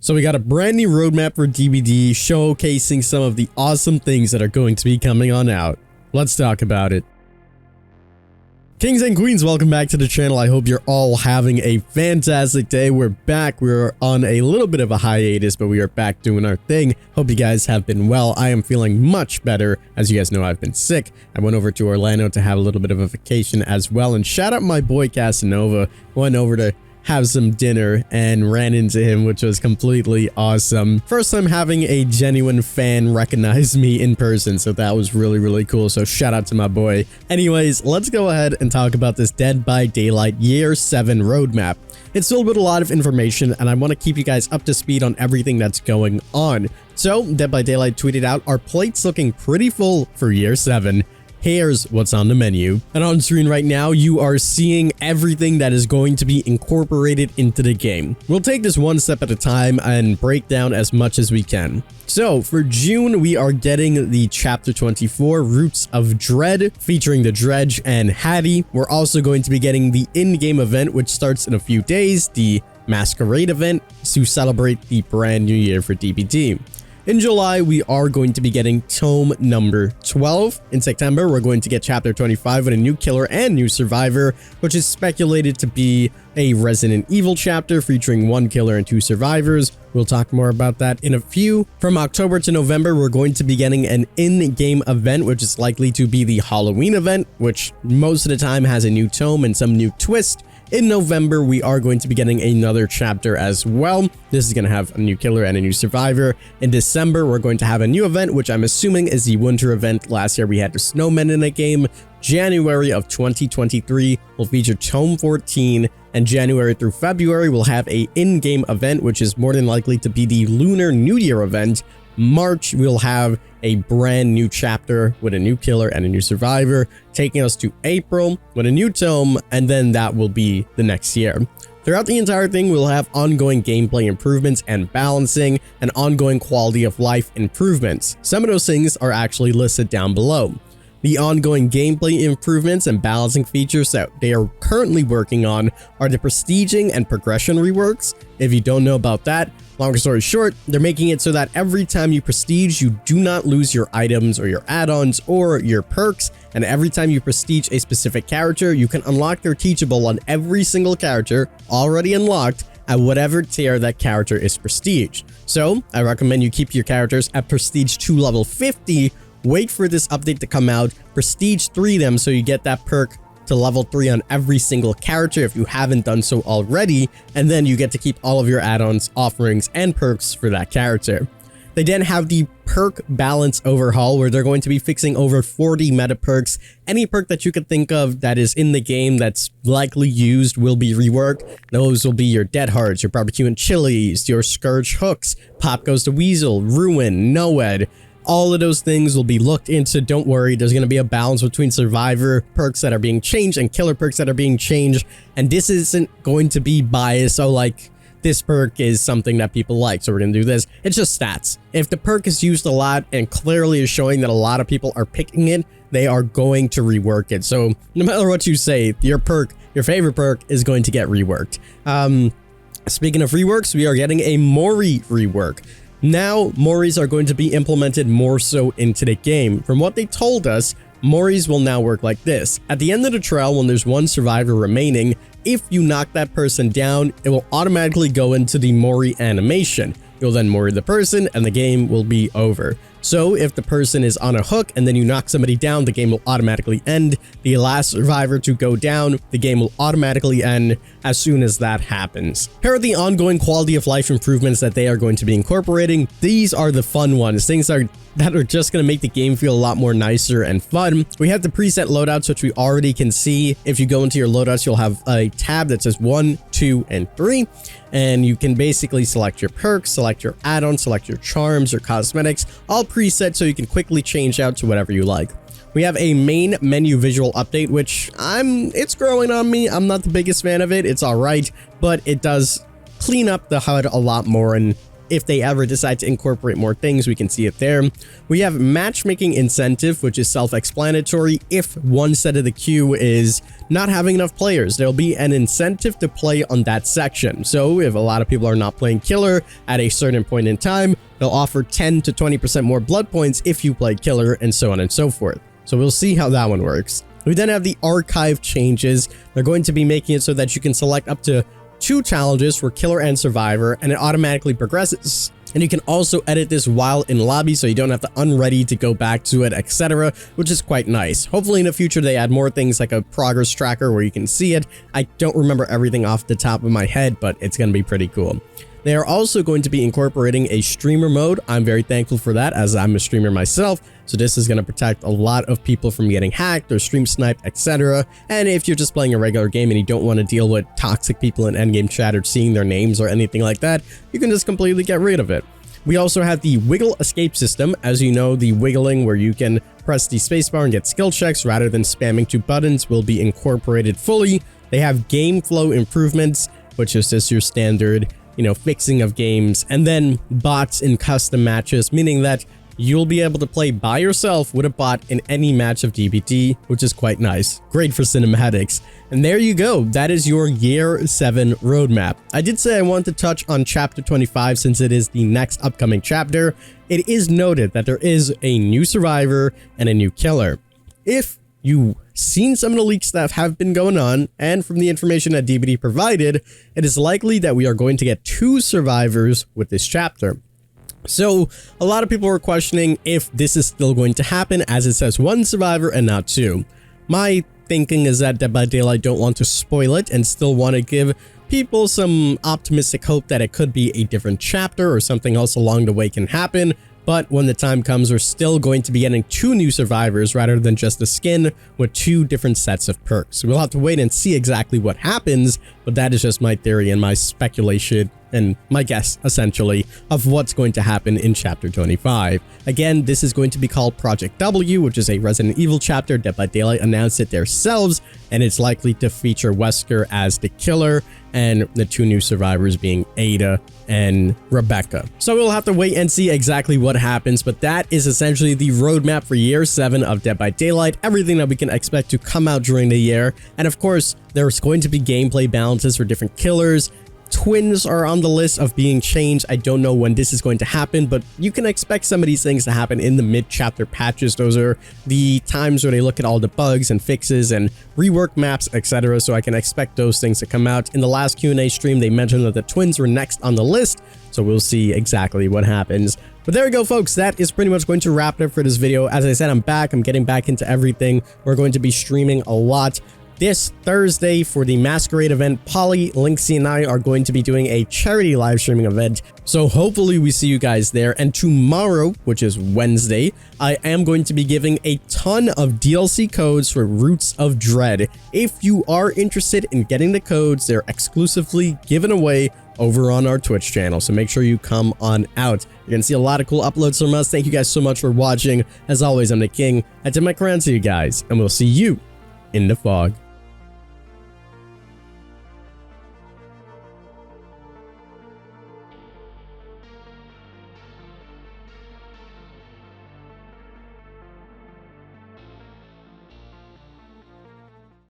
So we got a brand new roadmap for DBD showcasing some of the awesome things that are going to be coming on out. Let's talk about it. Kings and queens, welcome back to the channel. I hope you're all having a fantastic day. We're back. We're on a little bit of a hiatus, but we are back doing our thing. Hope you guys have been well. I am feeling much better. As you guys know, I've been sick. I went over to Orlando to have a little bit of a vacation as well. And shout out my boy Casanova. Went over to have some dinner and ran into him, which was completely awesome. First time having a genuine fan recognize me in person, so that was really cool. So shout out to my boy. Anyways, let's go ahead and talk about this Dead by Daylight Year 7 roadmap. It's filled with a lot of information, and I want to keep you guys up to speed on everything that's going on. So Dead by Daylight tweeted out, "Our plate's looking pretty full for Year 7. Here's what's on the menu." And on screen right now, you are seeing everything that is going to be incorporated into the game. We'll take this one step at a time and break down as much as we can. So for June, we are getting the Chapter 24 Roots of Dread featuring the Dredge and Hattie. We're also going to be getting the in-game event, which starts in a few days, the Masquerade event, to celebrate the brand new year for DBD. In July, we are going to be getting Tome number 12. In September, we're going to get Chapter 25 with a new killer and new survivor, which is speculated to be a Resident Evil chapter featuring 1 killer and 2 survivors. We'll talk more about that in a few. From October to November, we're going to be getting an in-game event, which is likely to be the Halloween event, which most of the time has a new tome and some new twist. In November, we are going to be getting another chapter as well. This is going to have a new killer and a new survivor. In December, we're going to have a new event, which I'm assuming is the winter event. Last year, we had the snowmen in a game. January of 2023 will feature Tome 14, and January through February, we'll have a in-game event, which is more than likely to be the Lunar New Year event. March, we'll have a brand new chapter with a new killer and a new survivor, taking us to April with a new tome, and then that will be the next year. Throughout the entire thing, we'll have ongoing gameplay improvements and balancing and ongoing quality of life improvements. Some of those things are actually listed down below. The ongoing gameplay improvements and balancing features that they are currently working on are the prestiging and progression reworks. If you don't know about that, long story short, they're making it so that every time you prestige, you do not lose your items or your add-ons or your perks. And every time you prestige a specific character, you can unlock their teachable on every single character already unlocked at whatever tier that character is prestige. So I recommend you keep your characters at prestige 2 level 50. Wait for this update to come out, prestige 3 them so you get that perk to level 3 on every single character if you haven't done so already, and then you get to keep all of your add-ons, offerings, and perks for that character. They then have the perk balance overhaul where they're going to be fixing over 40 meta perks. Any perk that you could think of that is in the game that's likely used will be reworked. Those will be your Dead Hearts, your Barbecue and Chilies, your Scourge Hooks, Pop Goes the Weasel, Ruin, Noed. All of those things will be looked into. Don't worry, there's going to be a balance between survivor perks that are being changed and killer perks that are being changed. And this isn't going to be biased. So like this perk is something that people like, so we're going to do this. It's just stats. If the perk is used a lot and clearly is showing that a lot of people are picking it, they are going to rework it. So no matter what you say, your perk, your favorite perk is going to get reworked. Speaking of reworks, we are getting a Mori rework. Now, Moris are going to be implemented more so into the game. From what they told us, Moris will now work like this. At the end of the trial, when there's 1 survivor remaining, if you knock that person down, it will automatically go into the Mori animation. You'll then Mori the person and the game will be over. So if the person is on a hook and then you knock somebody down, the game will automatically end. The last survivor to go down, the game will automatically end as soon as that happens. Here are the ongoing quality of life improvements that they are going to be incorporating. These are the fun ones, things that are just going to make the game feel a lot more nicer and fun. We have the preset loadouts, which we already can see. If you go into your loadouts, you'll have a tab that says 1, 2, and 3. And you can basically select your perks, select your add-ons, select your charms, your cosmetics, all preset so you can quickly change out to whatever you like. We have a main menu visual update, which it's growing on me. I'm not the biggest fan of it. It's all right, but it does clean up the HUD a lot more and if they ever decide to incorporate more things, we can see it there. We have matchmaking incentive, which is self-explanatory. If one set of the queue is not having enough players, there'll be an incentive to play on that section. So if a lot of people are not playing killer at a certain point in time, they'll offer 10 to 20% more blood points if you play killer, and so on and so forth. So we'll see how that one works. We then have the archive changes. They're going to be making it so that you can select up to 2 challenges for killer and survivor, and it automatically progresses. And you can also edit this while in lobby, so you don't have to unready to go back to it, etc., which is quite nice. Hopefully in the future they add more things like a progress tracker where you can see it. I don't remember everything off the top of my head, but it's going to be pretty cool. They are also going to be incorporating a streamer mode. I'm very thankful for that, as I'm a streamer myself. So this is going to protect a lot of people from getting hacked or stream sniped, etc. And if you're just playing a regular game and you don't want to deal with toxic people in endgame chat or seeing their names or anything like that, you can just completely get rid of it. We also have the wiggle escape system. As you know, the wiggling where you can press the spacebar and get skill checks rather than spamming 2 buttons will be incorporated fully. They have game flow improvements, which is just your standard, fixing of games, and then bots in custom matches, meaning that you'll be able to play by yourself with a bot in any match of DBD, which is quite nice. Great for cinematics. And there you go. That is your Year 7 roadmap. I did say I wanted to touch on Chapter 25 since it is the next upcoming chapter. It is noted that there is a new survivor and a new killer. If you've seen some of the leaks that have been going on, and from the information that DBD provided, it is likely that we are going to get 2 survivors with this chapter. So a lot of people were questioning if this is still going to happen, as it says 1 survivor and not 2. My thinking is that Dead by Daylight don't want to spoil it and still want to give people some optimistic hope that it could be a different chapter or something else along the way can happen. But when the time comes, we're still going to be getting 2 new survivors rather than just a skin with 2 different sets of perks. We'll have to wait and see exactly what happens, but that is just my theory and my speculation and my guess, essentially, of what's going to happen in Chapter 25. Again, this is going to be called Project W, which is a Resident Evil chapter. Dead by Daylight announced it themselves, and it's likely to feature Wesker as the killer, and the 2 new survivors being Ada and Rebecca. So we'll have to wait and see exactly what happens, but that is essentially the roadmap for Year 7 of Dead by Daylight, everything that we can expect to come out during the year. And of course, there's going to be gameplay balances for different killers. Twins are on the list of being changed. I don't know when this is going to happen, but you can expect some of these things to happen in the mid-chapter patches. Those are the times where they look at all the bugs and fixes and rework maps, etc. So I can expect those things to come out. In the last Q&A stream, they mentioned that the twins were next on the list, so we'll see exactly what happens. But there we go, folks. That is pretty much going to wrap it up for this video. As I said, I'm back. I'm getting back into everything. We're going to be streaming a lot. This Thursday for the Masquerade event, Polly, Linksy, and I are going to be doing a charity live streaming event. So hopefully we see you guys there. And tomorrow, which is Wednesday, I am going to be giving a ton of DLC codes for Roots of Dread. If you are interested in getting the codes, they're exclusively given away over on our Twitch channel. So make sure you come on out. You're going to see a lot of cool uploads from us. Thank you guys so much for watching. As always, I'm the King. I tip my crown to you guys, and we'll see you in the fog.